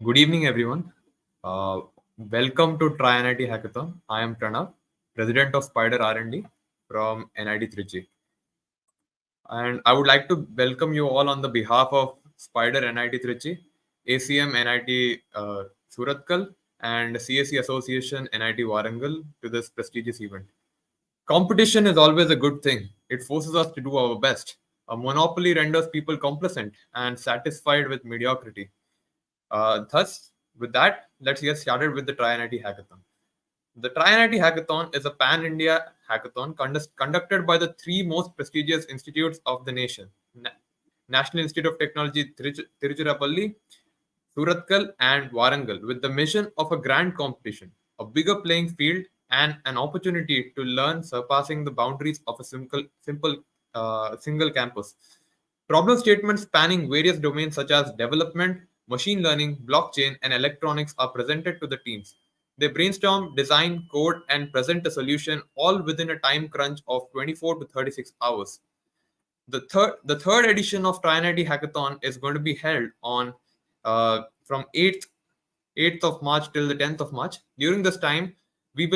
Good evening, everyone. Uh, Welcome to Tri-NIT Hackathon. I am Pranav, President of Spider R&D from NIT Trichy. And I would like to welcome you all on the behalf of Spider NIT Trichy, ACM NIT Suratkal, and CSEA Association NIT Warangal to this prestigious event. Competition is always a good thing. It forces us to do our best. A monopoly renders people complacent and satisfied with mediocrity. Thus, with that, let's get started with the Tri-NIT Hackathon. The Tri-NIT Hackathon is a pan-India hackathon conducted by the three most prestigious institutes of the nation, National Institute of Technology Tiruchirappalli, Suratkal, and Warangal, with the mission of a grand competition, a bigger playing field, and an opportunity to learn surpassing the boundaries of a single campus. Problem statements spanning various domains such as development, machine learning, blockchain, and electronics are presented to the teams. They brainstorm, design, code, and present a solution all within a time crunch of 24 to 36 hours. The third edition of TriNIT Hackathon is going to be held on from 8th of March till the 10th of March. During this time, we've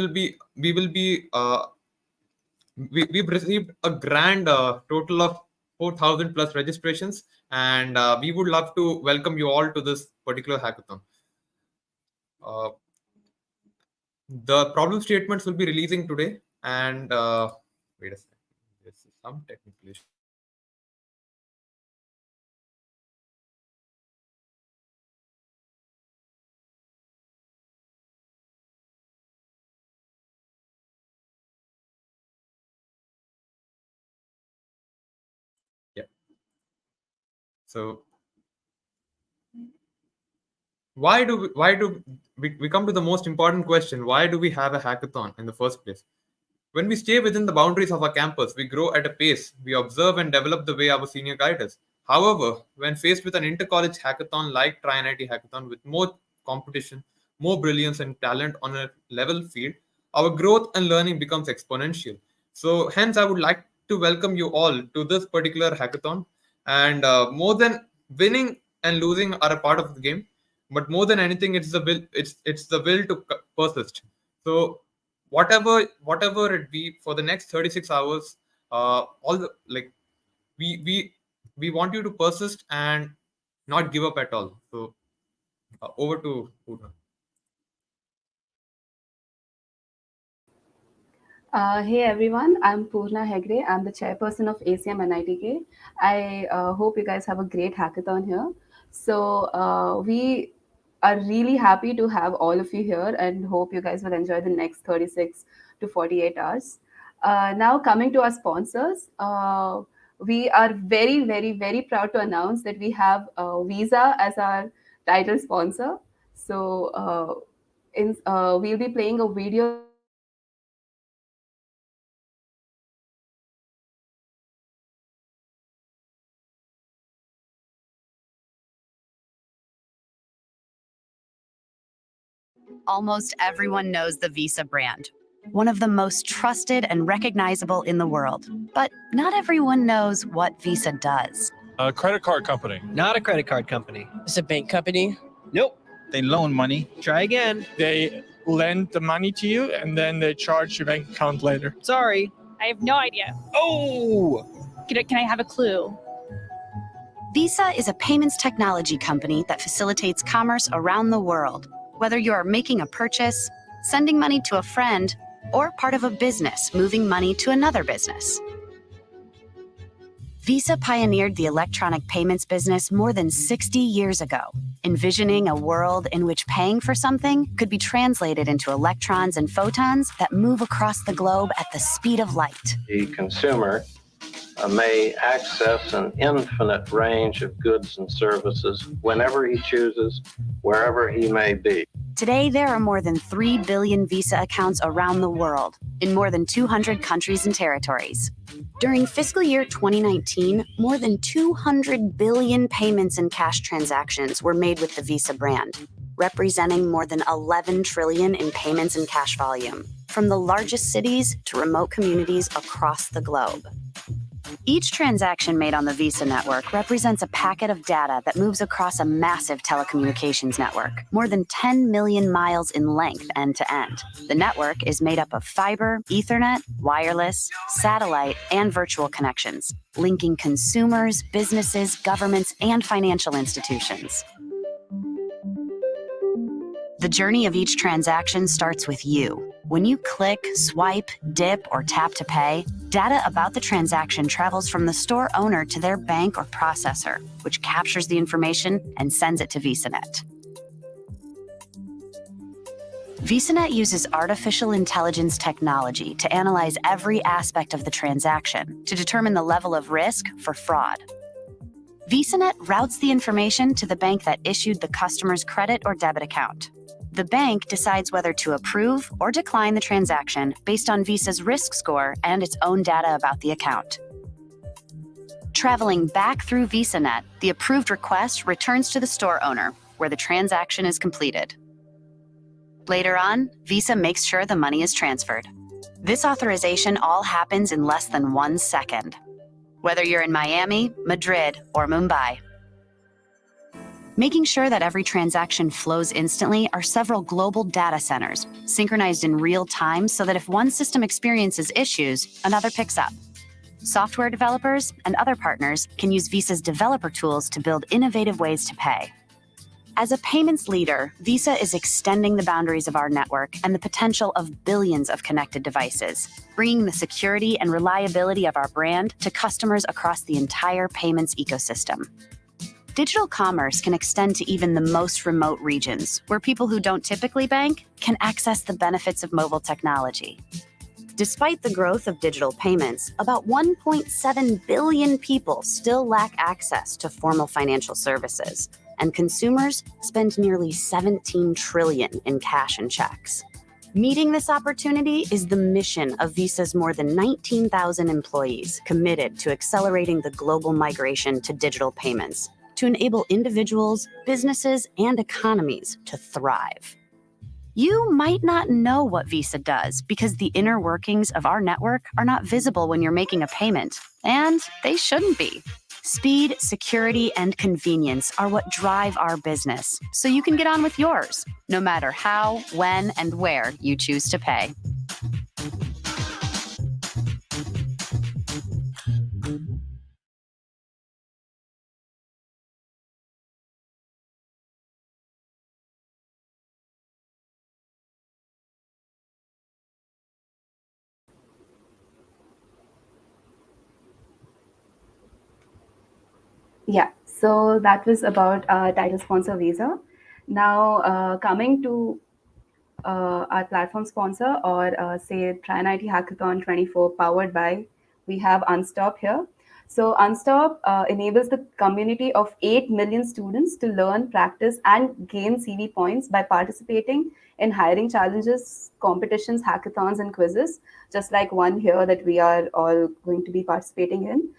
received a grand total of 4,000 plus registrations, and we would love to welcome you all to this particular hackathon. The problem statements will be releasing today, and wait a second, there's some technical issue. Yeah. So why do we come to the most important question? Why do we have a hackathon in the first place? When we stay within the boundaries of our campus, we grow at a pace. We observe and develop the way our senior guide us. However, when faced with an inter-college hackathon like Tri-NIT Hackathon with more competition, more brilliance and talent on a level field, our growth and learning becomes exponential. So hence, I would like to welcome you all to this particular hackathon. And more than winning and losing are a part of the game, but more than anything, it's the will. It's the will to persist. So whatever it be for the next 36 hours, all the like we want you to persist and not give up at all. So over to Purna. Hey everyone, I'm Purna Hegre. I'm the chairperson of ACM NITK. I hope you guys have a great hackathon here. So we are really happy to have all of you here and hope you guys will enjoy the next 36 to 48 hours. Now coming to our sponsors, we are very, very, very proud to announce that we have Visa as our title sponsor. So we'll be playing a video. Almost everyone knows the Visa brand, one of the most trusted and recognizable in the world. But not everyone knows what Visa does. A credit card company. Not a credit card company. It's a bank company. Nope. They loan money. Try again. They lend the money to you and then they charge your bank account later. Sorry. I have no idea. Oh! Can I have a clue? Visa is a payments technology company that facilitates commerce around the world. Whether you are making a purchase, sending money to a friend, or part of a business moving money to another business. Visa pioneered the electronic payments business more than 60 years ago, envisioning a world in which paying for something could be translated into electrons and photons that move across the globe at the speed of light. The consumer may access an infinite range of goods and services whenever he chooses, wherever he may be. Today, there are more than 3 billion Visa accounts around the world, in more than 200 countries and territories. During fiscal year 2019, more than 200 billion payments and cash transactions were made with the Visa brand, representing more than 11 trillion in payments and cash volume, from the largest cities to remote communities across the globe. Each transaction made on the Visa network represents a packet of data that moves across a massive telecommunications network, more than 10 million miles in length end to end. The network is made up of fiber, Ethernet, wireless, satellite, and virtual connections, linking consumers, businesses, governments, and financial institutions. The journey of each transaction starts with you. When you click, swipe, dip, or tap to pay, data about the transaction travels from the store owner to their bank or processor, which captures the information and sends it to VisaNet. VisaNet uses artificial intelligence technology to analyze every aspect of the transaction to determine the level of risk for fraud. VisaNet routes the information to the bank that issued the customer's credit or debit account. The bank decides whether to approve or decline the transaction based on Visa's risk score and its own data about the account. Traveling back through VisaNet, the approved request returns to the store owner, where the transaction is completed. Later on, Visa makes sure the money is transferred. This authorization all happens in less than 1 second, whether you're in Miami, Madrid, or Mumbai. Making sure that every transaction flows instantly are several global data centers, synchronized in real time so that if one system experiences issues, another picks up. Software developers and other partners can use Visa's developer tools to build innovative ways to pay. As a payments leader, Visa is extending the boundaries of our network and the potential of billions of connected devices, bringing the security and reliability of our brand to customers across the entire payments ecosystem. Digital commerce can extend to even the most remote regions, where people who don't typically bank can access the benefits of mobile technology. Despite the growth of digital payments, about 1.7 billion people still lack access to formal financial services, and consumers spend nearly 17 trillion in cash and checks. Meeting this opportunity is the mission of Visa's more than 19,000 employees committed to accelerating the global migration to digital payments to enable individuals, businesses, and economies to thrive. You might not know what Visa does because the inner workings of our network are not visible when you're making a payment, and they shouldn't be. Speed, security, and convenience are what drive our business, so you can get on with yours, no matter how, when, and where you choose to pay. Yeah, so that was about our title sponsor Visa. Now, coming to our platform sponsor, or say TriNIT Hackathon 24 powered by, we have Unstop here. So Unstop enables the community of 8 million students to learn, practice, and gain CV points by participating in hiring challenges, competitions, hackathons, and quizzes, just like one here that we are all going to be participating in.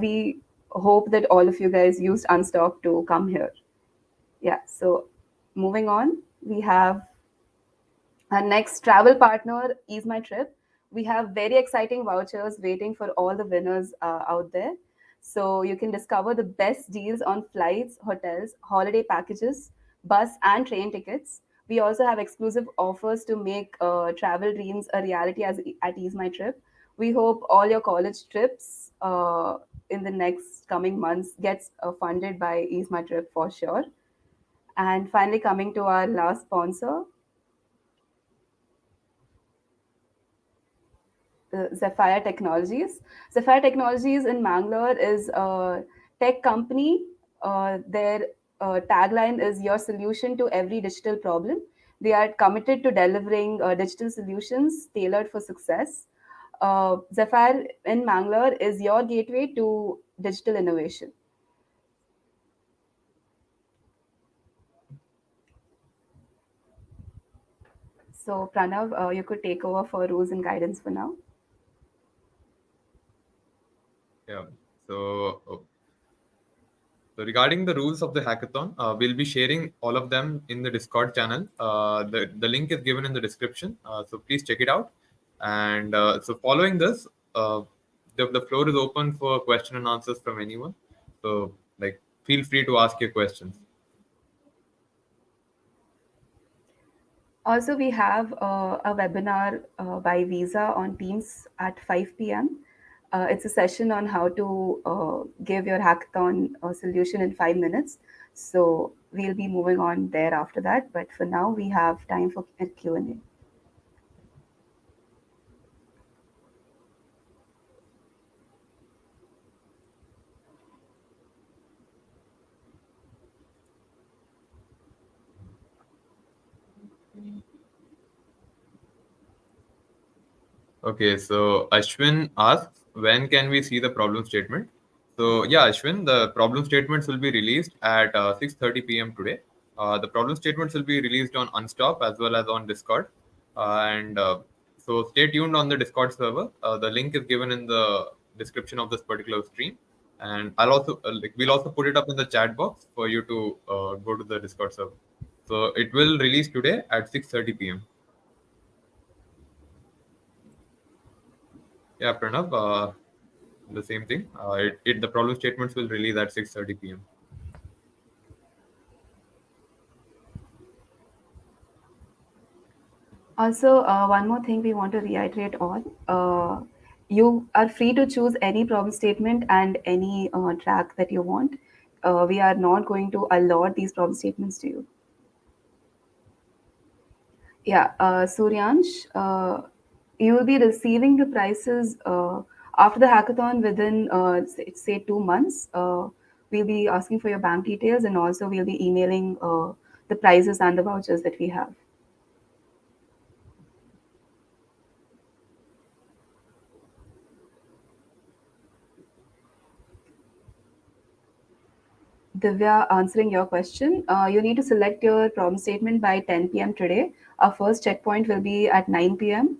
We hope that all of you guys used Unstop to come here. Yeah, so moving on, we have our next travel partner is My Trip. We have very exciting vouchers waiting for all the winners out there. So you can discover the best deals on flights, hotels, holiday packages, bus and train tickets. We also have exclusive offers to make travel dreams a reality at Ease My Trip. We hope all your college trips in the next coming months gets funded by Ease My Trip for sure. And finally, coming to our last sponsor, Zephyr Technologies. Zephyr Technologies in Mangalore is a tech company. Their tagline is "Your solution to every digital problem." They are committed to delivering digital solutions tailored for success. Zephyr in Mangalore is your gateway to digital innovation. So, Pranav, you could take over for rules and guidance for now. Yeah. So regarding the rules of the hackathon, we'll be sharing all of them in the Discord channel. The link is given in the description, so please check it out. And so following this, the floor is open for question and answers from anyone. So like feel free to ask your questions. Also, we have a webinar by Visa on Teams at 5 p.m. It's a session on how to give your hackathon solution in 5 minutes. So we'll be moving on there after that. But for now, we have time for a Q&A. Okay, so Ashwin asks, when can we see the problem statement? So yeah, Ashwin, the problem statements will be released at 6:30 p.m. today. The problem statements will be released on Unstop as well as on Discord. So stay tuned on the Discord server. The link is given in the description of this particular stream. And I'll also, we'll also put it up in the chat box for you to go to the Discord server. So it will release today at 6:30 p.m. Yeah, Pranav, the same thing. The problem statements will release at 6:30 p.m. Also, one more thing we want to reiterate on. You are free to choose any problem statement and any track that you want. We are not going to allot these problem statements to you. Yeah, Suryansh, you will be receiving the prices after the hackathon within, say 2 months. We'll be asking for your bank details, and also we'll be emailing the prizes and the vouchers that we have. Divya, answering your question, you need to select your problem statement by 10 p.m. today. Our first checkpoint will be at 9 p.m.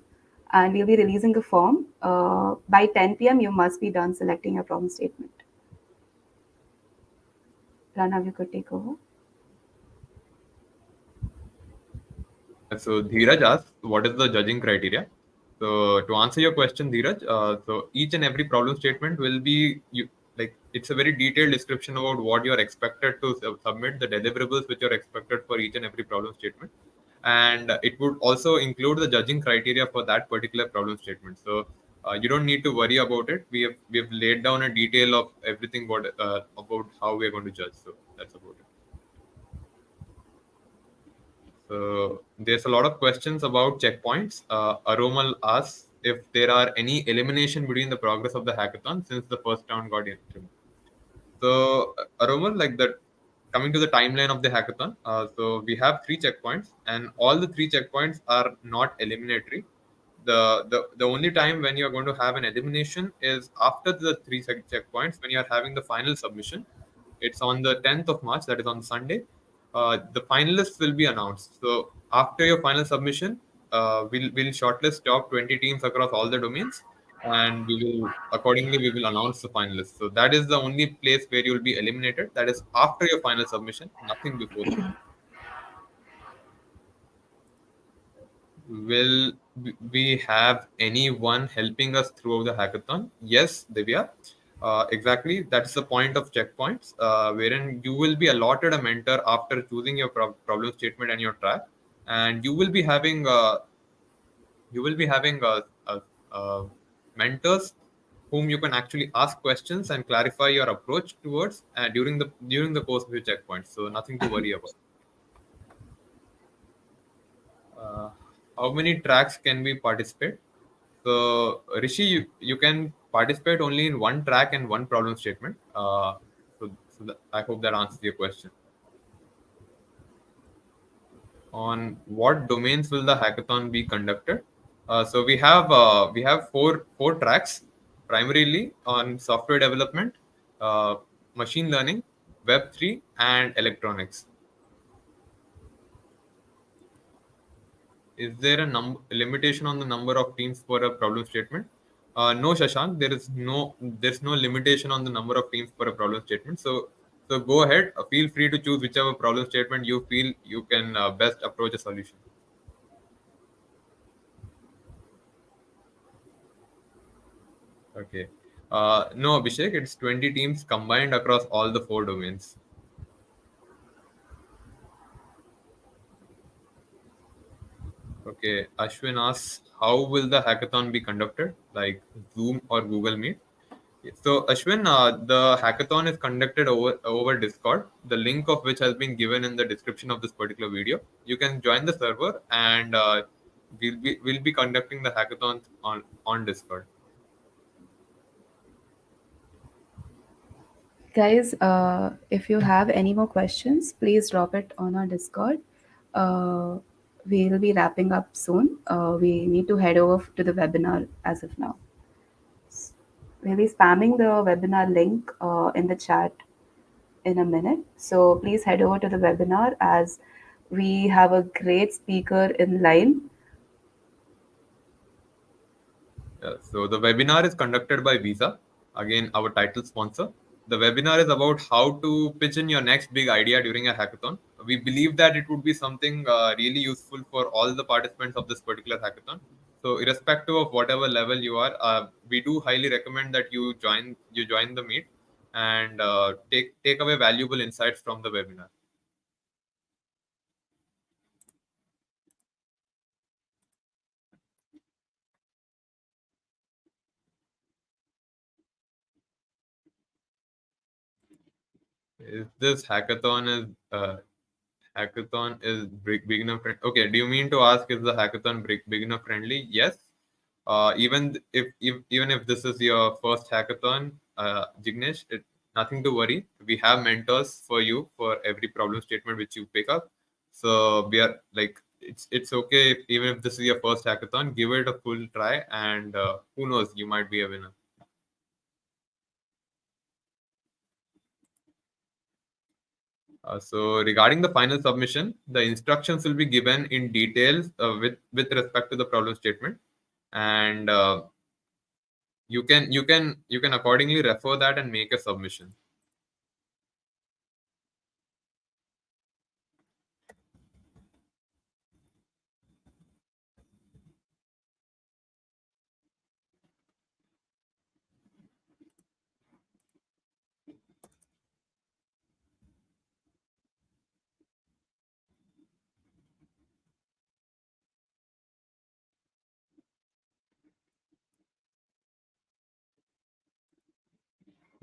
and we'll be releasing a form. By 10 p.m., you must be done selecting your problem statement. Pranav, you could take over. So Dheeraj asks, what is the judging criteria? So to answer your question, Dheeraj, so each and every problem statement will be it's a very detailed description about what you're expected to submit, the deliverables which are expected for each and every problem statement, and it would also include the judging criteria for that particular problem statement. So you don't need to worry about it. We have laid down a detail of everything about how we are going to judge. So that's about it. So there's a lot of questions about checkpoints. Aromal asks if there are any elimination between the progress of the hackathon since the first round got implemented. So Aromal, like that, coming to the timeline of the hackathon, so we have 3 checkpoints, and all the 3 checkpoints are not eliminatory. The only time when you are going to have an elimination is after the 3 checkpoints when you are having the final submission. It's on the 10th of March, that is on Sunday. The finalists will be announced. So after your final submission, we'll shortlist top 20 teams across all the domains, and we will announce the finalists. So that is the only place where you will be eliminated. That is after your final submission, nothing before that. Will we have anyone helping us throughout the hackathon? Yes, Divya. Exactly. That's the point of checkpoints, wherein you will be allotted a mentor after choosing your problem statement and your track, and you will be having mentors whom you can actually ask questions and clarify your approach towards during the course of your checkpoints. So nothing to worry about. Uh, how many tracks can we participate? So Rishi, you can participate only in one track and one problem statement. I hope that answers your question. On what domains will the hackathon be conducted? So we have four tracks, primarily on software development, uh, machine learning, Web3, and electronics. Is there a limitation on the number of teams for a problem statement? No, Shashank, there's no limitation on the number of teams for a problem statement. So go ahead, feel free to choose whichever problem statement you feel you can best approach a solution. Okay. No, Abhishek, it's 20 teams combined across all the 4 domains. Okay, Ashwin asks, how will the hackathon be conducted? Like Zoom or Google Meet? So Ashwin, the hackathon is conducted over Discord, the link of which has been given in the description of this particular video. You can join the server, and we'll be conducting the hackathon on Discord. Guys, if you have any more questions, please drop it on our Discord. Uh, we'll be wrapping up soon. We need to head over to the webinar as of now. We'll be spamming the webinar link in the chat in a minute. So please head over to the webinar as we have a great speaker in line. So the webinar is conducted by Visa, again our title sponsor. The webinar is about how to pitch in your next big idea during a hackathon. We believe that it would be something really useful for all the participants of this particular hackathon. So irrespective of whatever level you are, we do highly recommend that you join the meet and take away valuable insights from the webinar. Is this hackathon is beginner friendly? Okay, do you mean to ask, is the hackathon beginner friendly? Yes. Even if this is your first hackathon, Jignesh, nothing to worry. We have mentors for you for every problem statement which you pick up. So we are like, it's okay even if this is your first hackathon, give it a full try, and who knows, you might be a winner. So regarding the final submission, the instructions will be given in details with respect to the problem statement, and you can accordingly refer that and make a submission.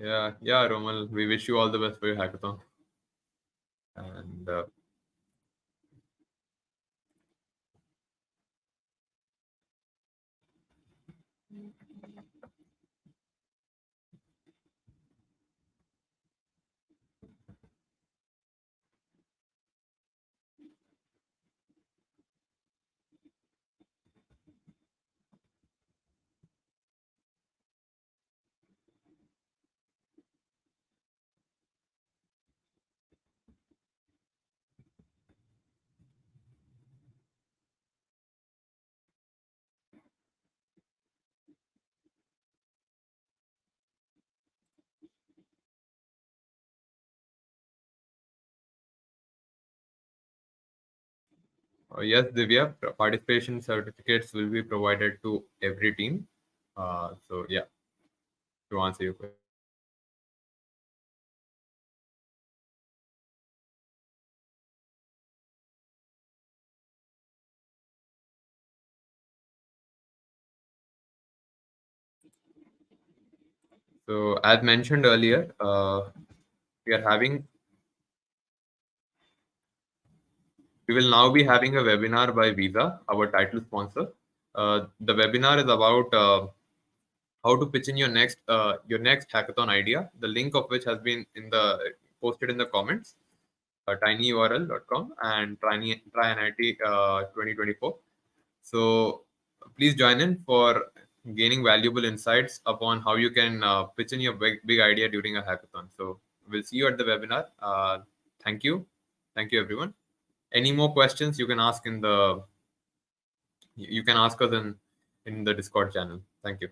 Yeah, Romal, we wish you all the best for your hackathon. And yes, Divya, participation certificates will be provided to every team. So yeah, to answer your question. So as mentioned earlier, we are having we will now be having a webinar by Visa, our title sponsor. The webinar is about how to pitch in your next hackathon idea. The link of which has been posted in the comments. tinyurl.com and TriNIT 2024. So please join in for gaining valuable insights upon how you can pitch in your big idea during a hackathon. So we'll see you at the webinar. Thank you everyone. Any more questions you can ask us in the Discord channel. Thank you.